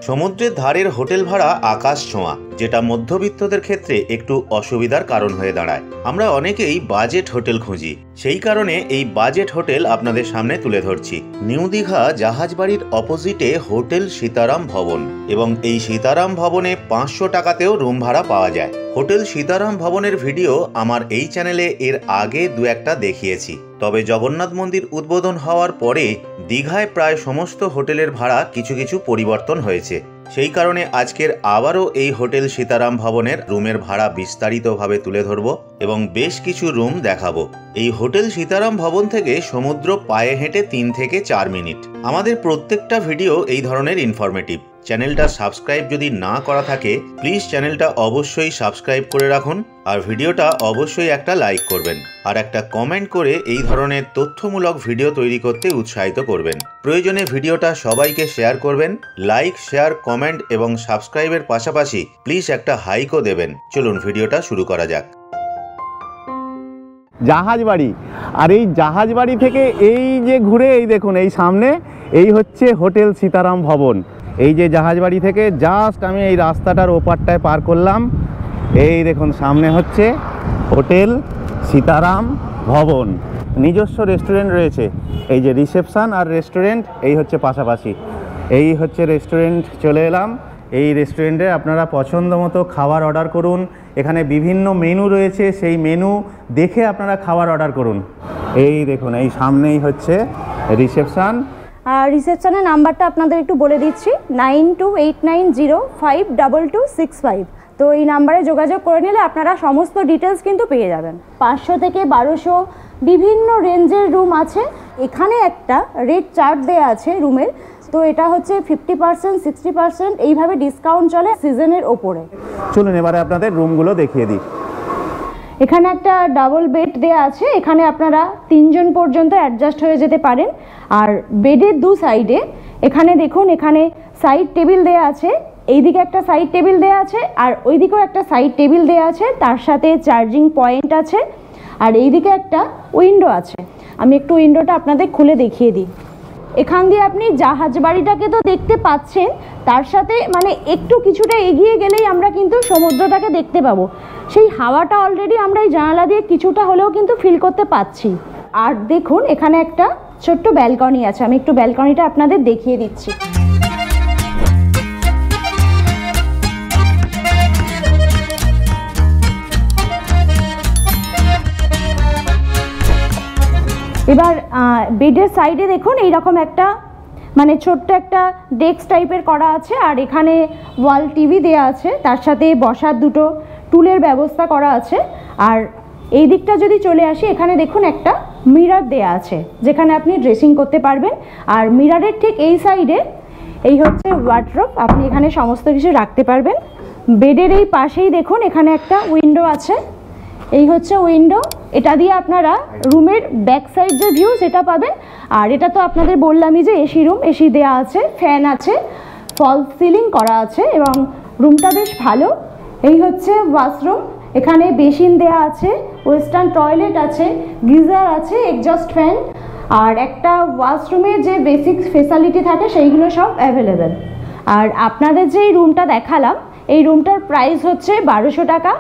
সমুদ্রের ধারের হোটেল ভাড়া আকাশ ছোঁয়া, যেটা মধ্যবিত্তদের ক্ষেত্রে একটু অসুবিধার কারণ হয়ে দাঁড়ায়। আমরা অনেকেই বাজেট হোটেল খুঁজি, সেই কারণে এই বাজেট হোটেল আপনাদের সামনে তুলে ধরছি। নিউ দীঘা জাহাজবাড়ির অপোজিটে হোটেল সীতারাম ভবন, এবং এই সীতারাম ভবনে 500 টাকাতেও রুম ভাড়া পাওয়া যায়। হোটেল সীতারাম ভবনের ভিডিও আমার এই চ্যানেলে এর আগে দু একটা দেখিয়েছি, তবে জগন্নাথ মন্দির উদ্বোধন হওয়ার পরে দীঘায় প্রায় সমস্ত হোটেলের ভাড়া কিছু কিছু পরিবর্তন হয়েছে। সেই কারণে আজকের আবারও এই হোটেল সীতারাম ভবনের রুমের ভাড়া বিস্তারিতভাবে তুলে ধরব এবং বেশ কিছু রুম দেখাবো। এই হোটেল সীতারাম ভবন থেকে সমুদ্র পায়ে হেঁটে 3 থেকে 4 মিনিট। আমাদের প্রত্যেকটা ভিডিও এই ধরনের ইনফরমেটিভ। চ্যানেলটা সাবস্ক্রাইব যদি না করা থাকে প্লিজ চ্যানেলটা অবশ্যই সাবস্ক্রাইব করে রাখুন, আর ভিডিওটা অবশ্যই একটা লাইক করবেন আর একটা কমেন্ট করে এই ধরনের তথ্যমূলক ভিডিও তৈরি করতে উৎসাহিত করবেন। প্রয়োজনে ভিডিওটা সবাইকে শেয়ার করবেন। লাইক, শেয়ার, কমেন্ট এবং সাবস্ক্রাইবের পাশাপাশি প্লিজ একটা হাইকও দেবেন। চলুন ভিডিওটা শুরু করা যাক। জাহাজবাড়ি, আর এই জাহাজবাড়ি থেকে এই যে ঘুরে এই দেখুন এই সামনে এই হচ্ছে হোটেল সীতারাম ভবন। এই যে জাহাজবাড়ি থেকে জাস্ট আমি এই রাস্তাটার ওপারটায় পার করলাম, এই দেখুন সামনে হচ্ছে হোটেল সীতারাম ভবন। নিজস্ব রেস্টুরেন্ট রয়েছে, এই যে রিসেপশন আর রেস্টুরেন্ট এই হচ্ছে পাশাপাশি। এই হচ্ছে রেস্টুরেন্ট, চলে এলাম। এই রেস্টুরেন্টে আপনারা পছন্দ মতো খাবার অর্ডার করুন। এখানে বিভিন্ন মেনু রয়েছে, সেই মেনু দেখে আপনারা খাবার অর্ডার করুন। এই দেখুন এই সামনেই হচ্ছে রিসেপশন। আর রিসেপশনের নাম্বারটা আপনাদের একটু বলে দিচ্ছি, 9289052265। তো এই নাম্বারে যোগাযোগ করে নিলে আপনারা সমস্ত ডিটেলস কিন্তু পেয়ে যাবেন। 500 থেকে 1200 বিভিন্ন রেঞ্জের রুম আছে। এখানে একটা রেট চার্ট দেওয়া আছে রুমের, তো এটা হচ্ছে 50%, 60% এইভাবে ডিসকাউন্ট চলে সিজনের ওপরে। চলুন এবারে আপনাদের রুমগুলো দেখিয়ে দিই। এখানে একটা ডাবল বেড দেওয়া আছে, এখানে আপনারা 3 জন পর্যন্ত অ্যাডজাস্ট হয়ে যেতে পারেন। আর বেডের দু সাইডে এখানে দেখুন, এখানে সাইড টেবিল দেওয়া আছে। এইদিকে একটা সাইড টেবিল দেওয়া আছে আর ওইদিকেও একটা সাইড টেবিল দেওয়া আছে, তার সাথে চার্জিং পয়েন্ট আছে। আর এইদিকে একটা উইন্ডো আছে, আমি একটু উইন্ডোটা আপনাদের খুলে দেখিয়ে দিই। এখান দিয়ে আপনি জাহাজবাড়িটাকে তো দেখতে পাচ্ছেন, তার সাথে মানে একটু কিছুটা এগিয়ে গেলেই আমরা কিন্তু সমুদ্রটাকে দেখতে পাবো। সেই হাওয়াটা অলরেডি আমরা এই জানালা দিয়ে কিছুটা হলেও কিন্তু ফিল করতে পাচ্ছি। আর দেখুন এখানে একটা ছোট্ট ব্যালকনি আছে, আমি একটু ব্যালকনিটা আপনাদের দেখিয়ে দিচ্ছি। এবার বেডের সাইডে দেখুন এইরকম একটা মানে ছোট্ট একটা ডেস্ক টাইপের করা আছে, আর এখানে ওয়াল টিভি দেওয়া আছে, তার সাথে বসার দুটো টুলের ব্যবস্থা করা আছে। আর এই দিকটা যদি চলে আসি, এখানে দেখুন একটা মিরর দেওয়া আছে যেখানে আপনি ড্রেসিং করতে পারবেন। আর মিররের ঠিক এই সাইডে এই হচ্ছে ওয়ার্ডরোব, আপনি এখানে সমস্ত কিছু রাখতে পারবেন। বেডের এই পাশেই দেখুন এখানে একটা উইন্ডো আছে, এই হচ্ছে উইন্ডো। এটা দিয়ে আপনারা রুমের ব্যাক সাইড যে ভিউ সেটা পাবেন। আর এটা তো আপনাদের বললামই যে এসি রুম, এসি দেওয়া আছে, ফ্যান আছে, ফল সিলিং করা আছে এবং রুমটা বেশ ভালো। এই হচ্ছে ওয়াশরুম, এখানে বেসিন দেওয়া আছে, ওয়েস্টার্ন টয়লেট আছে, গিজার আছে, এক্সজস্ট ফ্যান, আর একটা ওয়াশরুমে যে বেসিক ফেসিলিটি থাকে সেইগুলো সব অ্যাভেলেবেল। আর আপনাদের যে এই রুমটা দেখালাম, এই রুমটার প্রাইস হচ্ছে 1200 টাকা।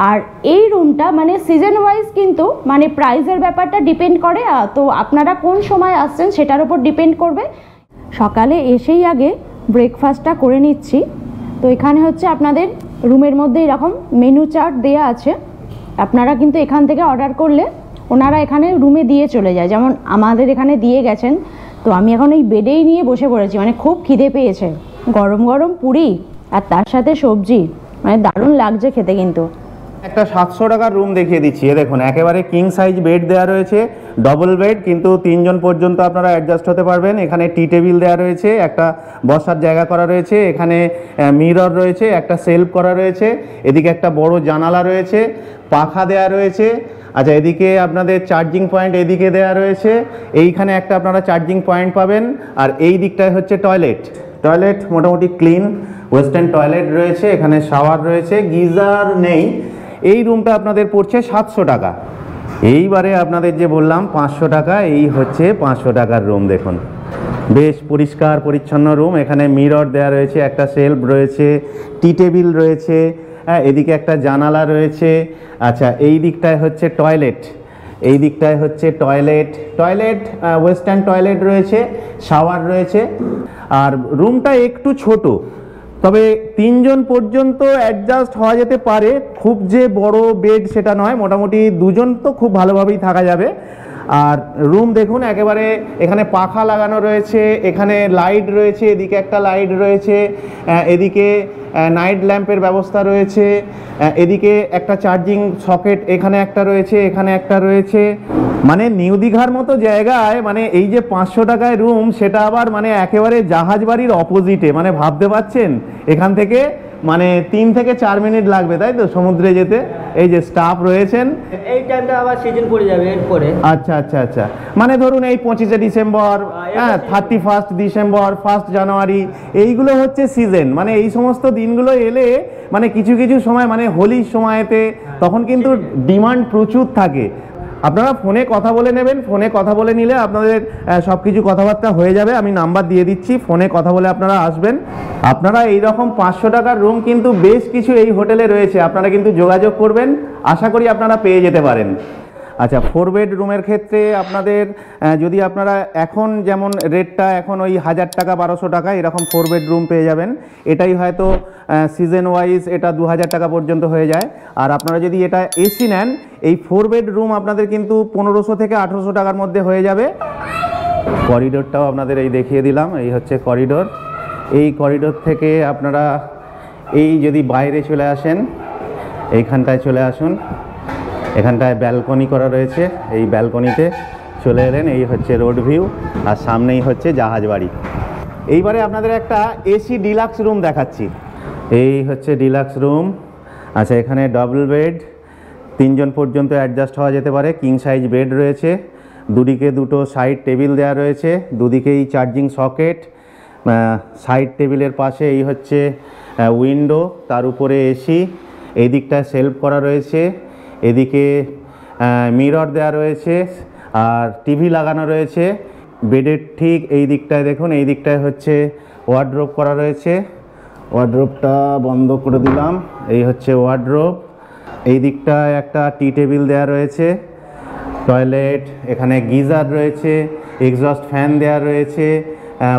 আর এই রুমটা মানে সিজন ওয়াইজ কিন্তু মানে প্রাইসের ব্যাপারটা ডিপেন্ড করে, তো আপনারা কোন সময় আসছেন সেটার উপর ডিপেন্ড করবে। সকালে এসেই আগে ব্রেকফাস্টটা করে নিচ্ছি। তো এখানে হচ্ছে আপনাদের রুমের মধ্যে এরকম মেনু চার্ট দেওয়া আছে, আপনারা কিন্তু এখান থেকে অর্ডার করলে ওনারা এখানে রুমে দিয়ে চলে যায়, যেমন আমাদের এখানে দিয়ে গেছেন। তো আমি এখন এই বেডেই নিয়ে বসে পড়েছি, মানে খুব খিদে পেয়েছে। গরম গরম পুরি আর তার সাথে সবজি, মানে দারুণ লাগছে খেতে। কিন্তু একটা 700 টাকার রুম দেখিয়ে দিচ্ছি। দেখুন একেবারে কিং সাইজ বেড দেওয়া রয়েছে, ডবল বেড, কিন্তু 3 জন পর্যন্ত আপনারা অ্যাডজাস্ট হতে পারবেন। এখানে টি টেবিল দেওয়া রয়েছে, একটা বসার জায়গা করা রয়েছে, এখানে মিরর রয়েছে, একটা সেলফ করা রয়েছে, এদিকে একটা বড় জানালা রয়েছে, পাখা দেওয়া রয়েছে। আচ্ছা, এদিকে আপনাদের চার্জিং পয়েন্ট এদিকে দেওয়া রয়েছে, এইখানে একটা আপনারা চার্জিং পয়েন্ট পাবেন। আর এই দিকটায় হচ্ছে টয়লেট মোটামুটি ক্লিন ওয়েস্টার্ন টয়লেট রয়েছে, এখানে শাওয়ার রয়েছে, গিজার নেই। এই রুমটা আপনাদের পড়ছে 700 টাকা। এইবারে আপনাদের যে বললাম 500 টাকা, এই হচ্ছে 500 টাকার রুম। দেখুন বেশ পরিষ্কার পরিচ্ছন্ন রুম। এখানে মিরর দেওয়া রয়েছে, একটা শেলফ রয়েছে, টি টেবিল রয়েছে, এদিকে একটা জানালা রয়েছে। আচ্ছা, এই দিকটায় হচ্ছে টয়লেট, এই দিকটায় হচ্ছে টয়লেট ওয়েস্টার্ন টয়লেট রয়েছে, শাওয়ার রয়েছে। আর রুমটা একটু ছোট, তবে 3 জন পর্যন্ত অ্যাডজাস্ট হওয়া যেতে পারে, খুব যে বড় বেড সেটা নয়, মোটামুটি 2 জন তো খুব ভালোভাবেই থাকা যাবে। আর রুম দেখুন একেবারে, এখানে পাখা লাগানো রয়েছে, এখানে লাইট রয়েছে, এদিকে একটা লাইট রয়েছে, এদিকে নাইট ল্যাম্পের ব্যবস্থা রয়েছে, এদিকে একটা চার্জিং সকেট এখানে একটা রয়েছে, এখানে একটা রয়েছে। মানে নিউ দীঘার মতো জায়গায়, মানে এই যে 500 টাকায় রুম, সেটা আবার মানে একেবারে জাহাজ বাড়ির অপোজিটে। মানে ভাবতে পারছেন এখান থেকে মানে 3 থেকে 4 মিনিট লাগবে, তাই তো সমুদ্রে যেতে। এই যে স্টাফ রয়েছেন, এই টাইমটা আবার সিজন পড়ে যাবে এরপরে। আচ্ছা আচ্ছা আচ্ছা, মানে ধরুন এই 25শে ডিসেম্বর, 31 ডিসেম্বর, 1 জানুয়ারি, এইগুলো হচ্ছে সিজন। মানে এই সমস্ত দিনগুলো এলে মানে কিছু কিছু সময়, মানে হোলির সময়তে, তখন কিন্তু ডিমান্ড প্রচুর থাকে। আপনারা ফোনে কথা বলে নেবেন, ফোনে কথা বলে নিলে আপনাদের সব কিছু কথাবার্তা হয়ে যাবে। আমি নাম্বার দিয়ে দিচ্ছি, ফোনে কথা বলে আপনারা আসবেন। আপনারা এই রকম 500 টাকার রুম কিন্তু বেশ কিছু এই হোটেলে রয়েছে, আপনারা কিন্তু যোগাযোগ করবেন, আশা করি আপনারা পেয়ে যেতে পারেন। আচ্ছা, 4 বেড রুমের ক্ষেত্রে আপনাদের যদি আপনারা এখন যেমন রেটটা এখন ওই 1000 টাকা 1200 টাকা এরকম 4 বেড রুম পেয়ে যাবেন। এটাই হয়তো সিজন ওয়াইজ এটা 2000 টাকা পর্যন্ত হয়ে যায়। আর আপনারা যদি এটা এসি নেন, এই 4 বেড রুম আপনাদের কিন্তু 1500 থেকে 1800 টাকার মধ্যে হয়ে যাবে। করিডোরটাও আপনাদের এই দেখিয়ে দিলাম, এই হচ্ছে করিডোর। এই করিডোর থেকে আপনারা এই যদি বাইরে চলে আসেন, এইখানটায় চলে আসুন, এখানটায় ব্যালকনি করা রয়েছে, এই ব্যালকনিতে চলে এলেন, এই হচ্ছে রোড ভিউ, আর সামনেই হচ্ছে জাহাজ বাড়ি। এইবারে আপনাদের একটা এসি ডিলাক্স রুম দেখাচ্ছি। এই হচ্ছে ডিলাক্স রুম। আচ্ছা, এখানে ডাবল বেড, 3 জন পর্যন্ত অ্যাডজাস্ট হওয়া যেতে পারে, কিং সাইজ বেড রয়েছে, দুদিকে দুটো সাইড টেবিল দেওয়া রয়েছে, দুদিকেই চার্জিং সকেট, সাইড টেবিলের পাশে এই হচ্ছে উইন্ডো, তার উপরে এসি, এই দিকটায় সেলফ করা রয়েছে, এদিকে মিরর দেওয়া রয়েছে, আর টিভি লাগানো রয়েছে। বেডের ঠিক এই দিকটায় দেখুন, এই দিকটায় হচ্ছে ওয়ার্ডরোব করা রয়েছে। ওয়ার্ডরোবটা বন্ধ করে দিলাম, এই হচ্ছে ওয়ার্ডরোব। এই দিকটায় একটা টি টেবিল দেওয়া রয়েছে, টয়লেট, এখানে গিজার রয়েছে, এক্সস্ট ফ্যান দেওয়া রয়েছে,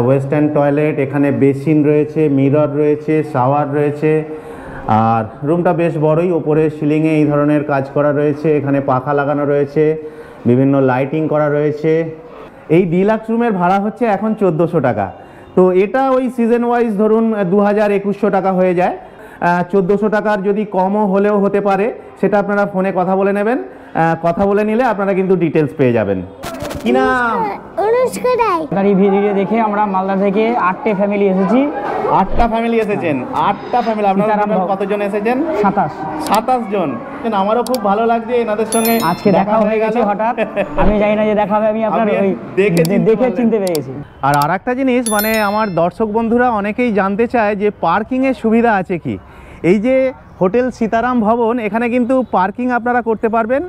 ওয়েস্টার্ন টয়লেট, এখানে বেসিন রয়েছে, মিরর রয়েছে, শাওয়ার রয়েছে। আর রুমটা বেশ বড়ই, ওপরে সিলিংয়ে এই ধরনের কাজ করা রয়েছে, এখানে পাখা লাগানো রয়েছে, বিভিন্ন লাইটিং করা রয়েছে। এই ডিলাক্স রুমের ভাড়া হচ্ছে এখন 1400 টাকা। তো এটা ওই সিজন ওয়াইজ ধরুন 2000-2100 টাকা হয়ে যায়। 1400 টাকার যদি কমও হলেও হতে পারে, সেটা আপনারা ফোনে কথা বলে নেবেন। কথা বলে নিলে আপনারা কিন্তু ডিটেলস পেয়ে যাবেন। কি নাম? এই ভিডিও দেখে আমরা মালদা থেকে 8টে ফ্যামিলি এসেছি। 8টা ফ্যামিলি এসেছেন? 8টা ফ্যামিলি। আপনারা কতজন এসেছেন? 27 জন। আমারও খুব ভালো লাগছে এনাদের সঙ্গে আজকে দেখা হয়ে গেছে হঠাৎ। আমি জানি না যে দেখা হবে, আমি আপনার ওই দেখে চিনতে পেরে গেছি। আর আরেকটা জিনিস, মানে আমার দর্শক বন্ধুরা অনেকেই জানতে চায় যে পার্কিংয়ের সুবিধা আছে কি। এই যে হোটেল সীতারাম ভবন, এখানে কিন্তু পার্কিং আপনারা করতে পারবেন।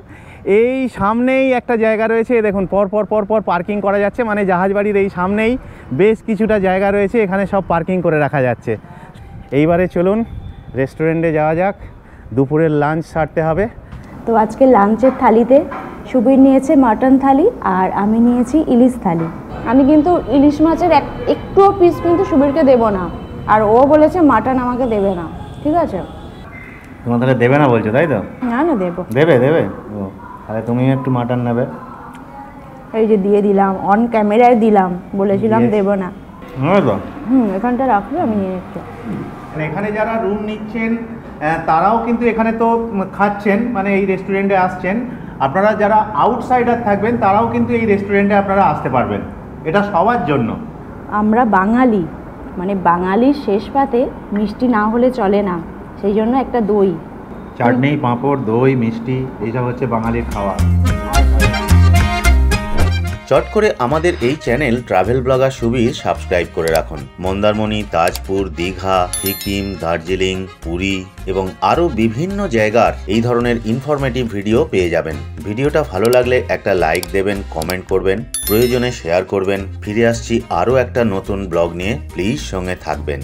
এই সামনেই একটা জায়গা রয়েছে, দেখুন পর পর পার্কিং করা যাচ্ছে। মানে জাহাজ বাড়ির এই সামনেই বেশ কিছুটা জায়গা রয়েছে, এখানে সব পার্কিং করে রাখা যাচ্ছে। এইবারে চলুন রেস্টুরেন্টে যাওয়া যাক, দুপুরের লাঞ্চ সারতে হবে। তো আজকে লাঞ্চের থালিতে সুবীর নিয়েছে মাটন থালি, আর আমি নিয়েছি ইলিশ থালি। আমি কিন্তু ইলিশ মাছের একটুও পিস কিন্তু সুবীরকে দেবো না, আর ও বলেছে মাটন আমাকে দেবে না। ঠিক আছে, তোমার তাহলে দেবে না বলছো, তাই তো? না না, দেবো। দেবে ও, তাহলে তুমি একটু মাটন নেবে। এই যে দিয়ে দিলাম, অন ক্যামেরায় দিলাম, বলেছিলাম দেবো না। এখানটা রাখবে, আমি নিয়ে নিচ্ছি। এখানে যারা রুম নিচ্ছেন তারাও কিন্তু এখানে তো খাচ্ছেন, মানে এই রেস্টুরেন্টে আসছেন। আপনারা যারা আউটসাইডার থাকবেন তারাও কিন্তু এই রেস্টুরেন্টে আপনারা আসতে পারবেন, এটা সবার জন্য। আমরা বাঙালি, মানে বাঙালির শেষ পাতে মিষ্টি না হলে চলে না, সেই জন্য একটা দই, চাটনি, পাঁপড়, দই, মিষ্টি, এইসব হচ্ছে বাঙালির খাওয়া। চট করে আমাদের এই channel travel blogger Subir subscribe করে রাখুন। মন্দারমণি, তাজপুর, দীঘা, সিকিম, দার্জিলিং, পুরী এবং আরও বিভিন্ন জায়গার এই ধরনের ইনফরমেটিভ ভিডিও পেয়ে যাবেন। ভিডিওটা ভালো লাগলে একটা লাইক দেবেন, কমেন্ট করবেন, প্রয়োজনে শেয়ার করবেন। ফিরে আসছি আরও একটা নতুন ব্লগ নিয়ে, প্লিজ সঙ্গে থাকবেন।